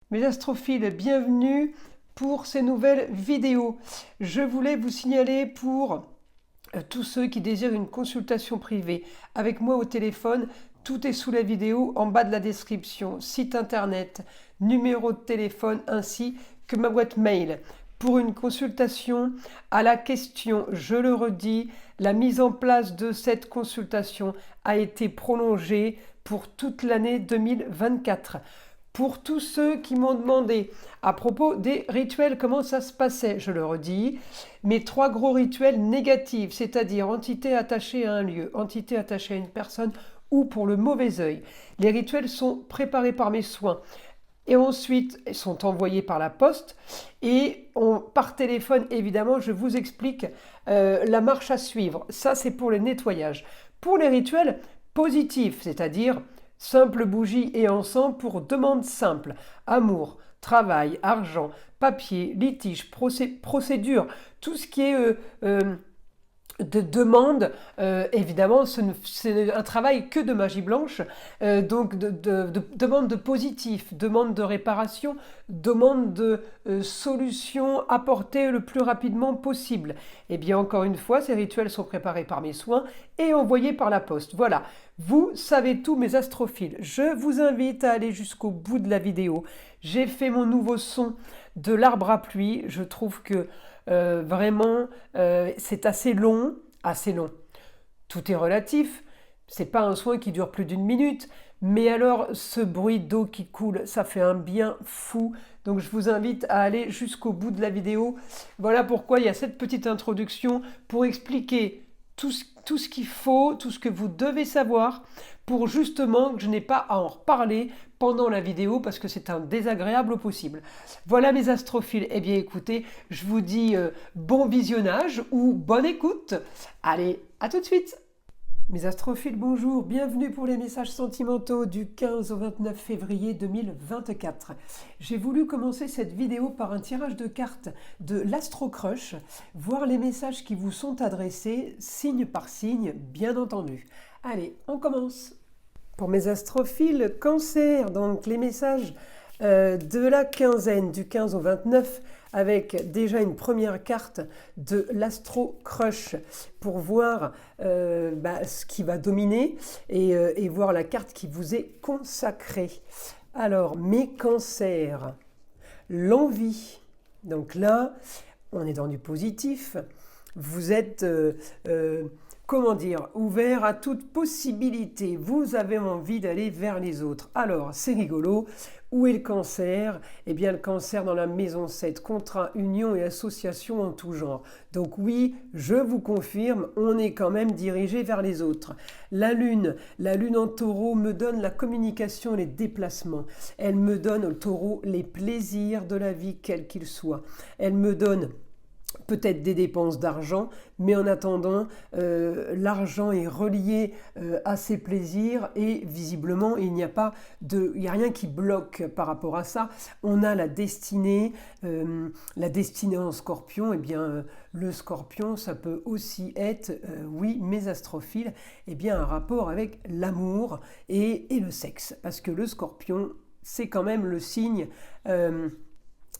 Mes astrophiles, bienvenue pour ces nouvelles vidéos. Je voulais vous signaler pour tous ceux qui désirent une consultation privée avec moi au téléphone, tout est sous la vidéo en bas de la description, site internet, numéro de téléphone ainsi que ma boîte mail. Pour une consultation à la question, je le redis, la mise en place de cette consultation a été prolongée pour toute l'année 2024. Pour tous ceux qui m'ont demandé à propos des rituels, comment ça se passait, je le redis, mes 3 gros rituels négatifs, c'est-à-dire entité attachée à un lieu, entité attachée à une personne ou pour le mauvais œil. Les rituels sont préparés par mes soins et ensuite sont envoyés par la poste et par téléphone, évidemment, je vous explique la marche à suivre. Ça, c'est pour le nettoyage. Pour les rituels positifs, c'est-à-dire simple bougie et encens pour demande simple, amour, travail, argent, papier, litige, procédure, tout ce qui est de demande, évidemment, c'est un travail que de magie blanche, donc de demande de positif, demande de réparation, demande de solution apportée le plus rapidement possible. Et bien encore une fois, ces rituels sont préparés par mes soins et envoyés par la poste. Voilà, vous savez tout mes astrophiles. Je vous invite à aller jusqu'au bout de la vidéo. J'ai fait mon nouveau son de l'arbre à pluie. Je trouve que vraiment, c'est assez long, assez long. Tout est relatif. C'est pas un soin qui dure plus d'1 minute, mais alors ce bruit d'eau qui coule, ça fait un bien fou. Donc je vous invite à aller jusqu'au bout de la vidéo. Voilà pourquoi il y a cette petite introduction pour expliquer tout ce qu'il faut, tout ce que vous devez savoir pour justement que je n'ai pas à en reparler pendant la vidéo parce que c'est un désagréable au possible. Voilà mes astrophiles. Eh bien écoutez, je vous dis bon visionnage ou bonne écoute. Allez, à tout de suite. Mes astrophiles, bonjour, bienvenue pour les messages sentimentaux du 15 au 29 février 2024. J'ai voulu commencer cette vidéo par un tirage de cartes de l'Astro Crush, voir les messages qui vous sont adressés, signe par signe, bien entendu. Allez, on commence. Pour mes astrophiles, Cancer, donc les messages de la quinzaine, du 15 au 29, avec déjà une première carte de l'Astro Crush pour voir ce qui va dominer et voir la carte qui vous est consacrée. Alors, mes cancers, l'envie. Donc là, on est dans du positif. Vous êtes, comment dire, ouvert à toute possibilité. Vous avez envie d'aller vers les autres. Alors, c'est rigolo. Où est le cancer? Eh bien, le cancer dans la maison 7, contrat, union et association en tout genre. Donc oui, je vous confirme, on est quand même dirigé vers les autres. La lune en taureau me donne la communication et les déplacements. Elle me donne, au taureau, les plaisirs de la vie, quels qu'ils soient. Elle me donne peut-être des dépenses d'argent, mais en attendant, l'argent est relié à ses plaisirs et visiblement, il n'y a rien qui bloque par rapport à ça. On a la destinée en scorpion, et bien le scorpion, ça peut aussi être, oui, mes astrophiles, et bien un rapport avec l'amour et le sexe, parce que le scorpion, c'est quand même le signe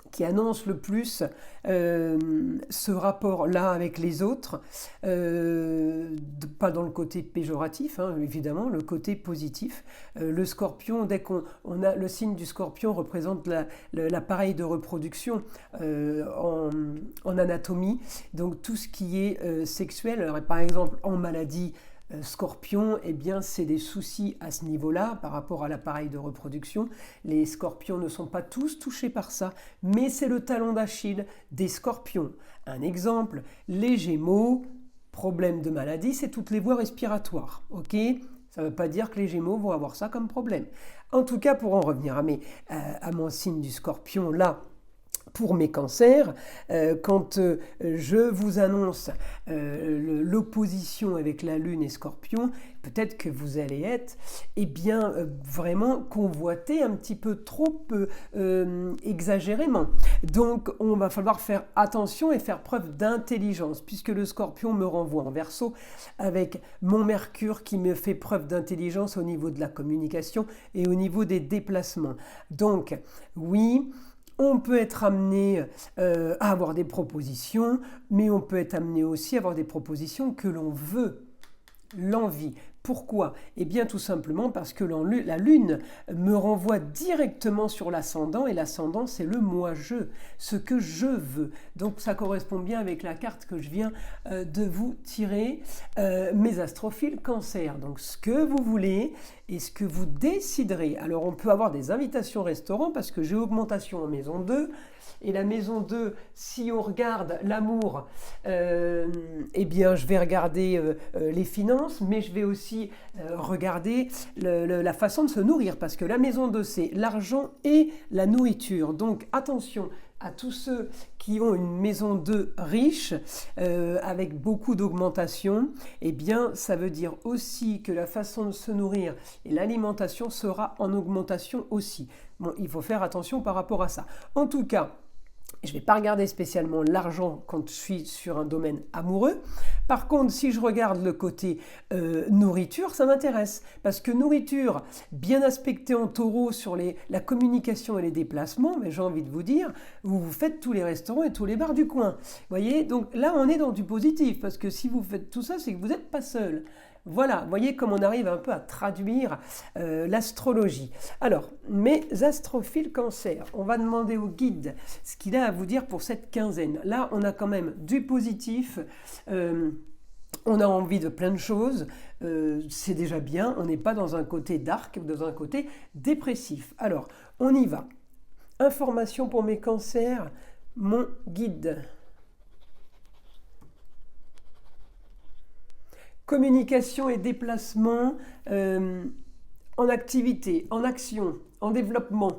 qui annonce le plus ce rapport-là avec les autres, pas dans le côté péjoratif, hein, évidemment, le côté positif. Le scorpion, dès qu'on a le signe du scorpion représente l'appareil de reproduction en anatomie, donc tout ce qui est sexuel, alors, par exemple en maladie, Scorpion, eh bien, c'est des soucis à ce niveau-là par rapport à l'appareil de reproduction. Les scorpions ne sont pas tous touchés par ça, mais c'est le talon d'Achille des scorpions. Un exemple, les Gémeaux, problème de maladie, c'est toutes les voies respiratoires. Ok ? Ça ne veut pas dire que les Gémeaux vont avoir ça comme problème. En tout cas, pour en revenir à mon signe du Scorpion, là, pour mes cancers, quand je vous annonce l'opposition avec la Lune et Scorpion, peut-être que vous allez être vraiment convoité un petit peu trop exagérément. Donc on va falloir faire attention et faire preuve d'intelligence, puisque le Scorpion me renvoie en Verseau avec mon Mercure qui me fait preuve d'intelligence au niveau de la communication et au niveau des déplacements. Donc oui, on peut être amené à avoir des propositions, mais on peut être amené aussi à avoir des propositions que l'on veut, l'envie. Pourquoi? Eh bien tout simplement parce que la Lune me renvoie directement sur l'ascendant, et l'ascendant c'est le moi-je, ce que je veux. Donc ça correspond bien avec la carte que je viens de vous tirer, mes astrophiles Cancer. Donc ce que vous voulez et ce que vous déciderez. Alors on peut avoir des invitations restaurant parce que j'ai augmentation en maison 2. Et la maison 2, si on regarde l'amour, eh bien je vais regarder les finances, mais je vais aussi regarder la façon de se nourrir, parce que la maison 2, c'est l'argent et la nourriture. Donc attention à tous ceux qui ont une maison 2 riche, avec beaucoup d'augmentation, eh bien ça veut dire aussi que la façon de se nourrir et l'alimentation sera en augmentation aussi. Bon, il faut faire attention par rapport à ça. En tout cas, je ne vais pas regarder spécialement l'argent quand je suis sur un domaine amoureux. Par contre, si je regarde le côté nourriture, ça m'intéresse. Parce que nourriture, bien aspectée en taureau sur la communication et les déplacements, mais j'ai envie de vous dire, vous faites tous les restaurants et tous les bars du coin. Vous voyez, donc là, on est dans du positif. Parce que si vous faites tout ça, c'est que vous n'êtes pas seul. Voilà, vous voyez comme on arrive un peu à traduire l'astrologie. Alors, mes astrophiles Cancer, on va demander au guide ce qu'il a à vous dire pour cette quinzaine. Là, on a quand même du positif, on a envie de plein de choses, c'est déjà bien, on n'est pas dans un côté dark, dans un côté dépressif. Alors, on y va. Information pour mes cancers, mon guide. Communication et déplacement en activité, en action, en développement.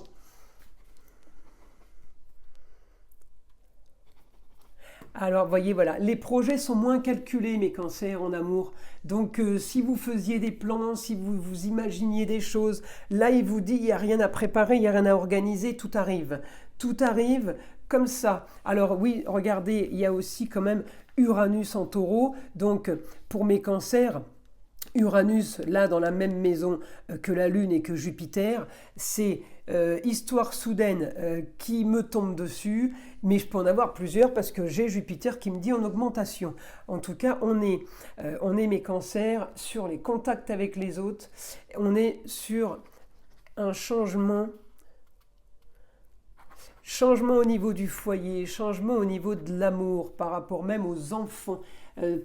Alors, voyez, voilà, les projets sont moins calculés, mes cancers en amour. Donc, si vous faisiez des plans, si vous imaginiez des choses, là, il vous dit, il n'y a rien à préparer, il n'y a rien à organiser, tout arrive. Tout arrive comme ça. Alors oui, regardez, il y a aussi quand même Uranus en taureau. Donc, pour mes cancers, Uranus, là, dans la même maison que la Lune et que Jupiter, c'est histoire soudaine qui me tombe dessus, mais je peux en avoir plusieurs parce que j'ai Jupiter qui me dit en augmentation. En tout cas, on est mes cancers sur les contacts avec les autres, on est sur un changement au niveau du foyer, changement au niveau de l'amour par rapport même aux enfants.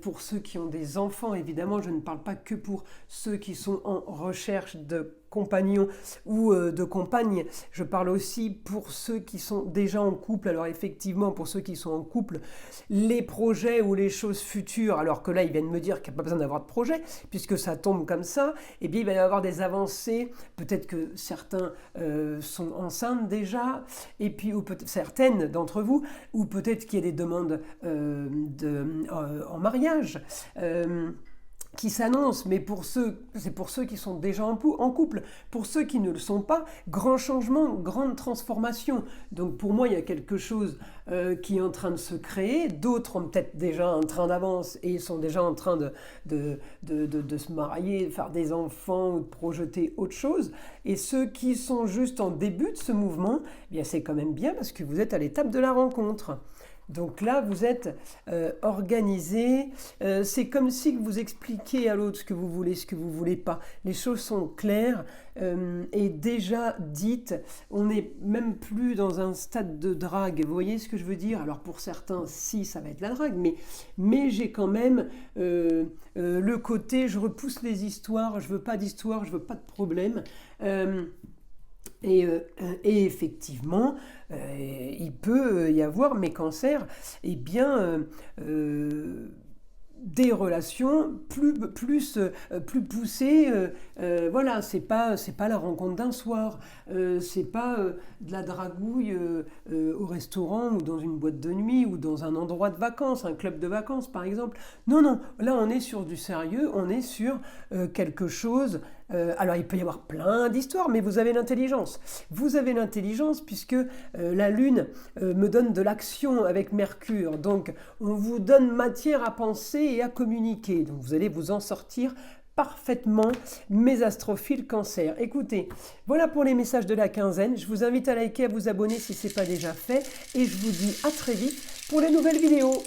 Pour ceux qui ont des enfants, évidemment, je ne parle pas que pour ceux qui sont en recherche de compagnons ou de compagnes. Je parle aussi pour ceux qui sont déjà en couple. Alors effectivement, pour ceux qui sont en couple, les projets ou les choses futures, alors que là, ils viennent me dire qu'il n'y a pas besoin d'avoir de projet, puisque ça tombe comme ça, eh bien, il va y avoir des avancées. Peut-être que certains sont enceintes déjà, et puis ou peut-être certaines d'entre vous, ou peut-être qu'il y a des demandes en mariage. Qui s'annonce, mais c'est pour ceux qui sont déjà en couple. Pour ceux qui ne le sont pas, grand changement, grande transformation. Donc pour moi, il y a quelque chose qui est en train de se créer. D'autres ont peut-être déjà un train d'avance et sont déjà en train de se marier, de faire des enfants ou de projeter autre chose. Et ceux qui sont juste en début de ce mouvement, eh bien c'est quand même bien parce que vous êtes à l'étape de la rencontre. Donc là, vous êtes organisé. C'est comme si vous expliquiez à l'autre ce que vous voulez, ce que vous ne voulez pas. Les choses sont claires et déjà dites. On n'est même plus dans un stade de drague. Vous voyez ce que je veux dire? Alors pour certains, si, ça va être la drague. Mais j'ai quand même le côté, je repousse les histoires. Je ne veux pas d'histoire, je ne veux pas de problème. Et effectivement, il peut y avoir mes cancers, eh bien, des relations plus poussées. Voilà, c'est pas la rencontre d'un soir, c'est pas de la dragouille au restaurant ou dans une boîte de nuit ou dans un endroit de vacances, un club de vacances par exemple. Non, non, là on est sur du sérieux, on est sur quelque chose. Alors il peut y avoir plein d'histoires, mais vous avez l'intelligence. Vous avez l'intelligence puisque la Lune me donne de l'action avec Mercure. Donc on vous donne matière à penser et à communiquer. Donc vous allez vous en sortir parfaitement, mes astrophiles Cancer. Écoutez, voilà pour les messages de la quinzaine. Je vous invite à liker, à vous abonner si ce n'est pas déjà fait. Et je vous dis à très vite pour les nouvelles vidéos.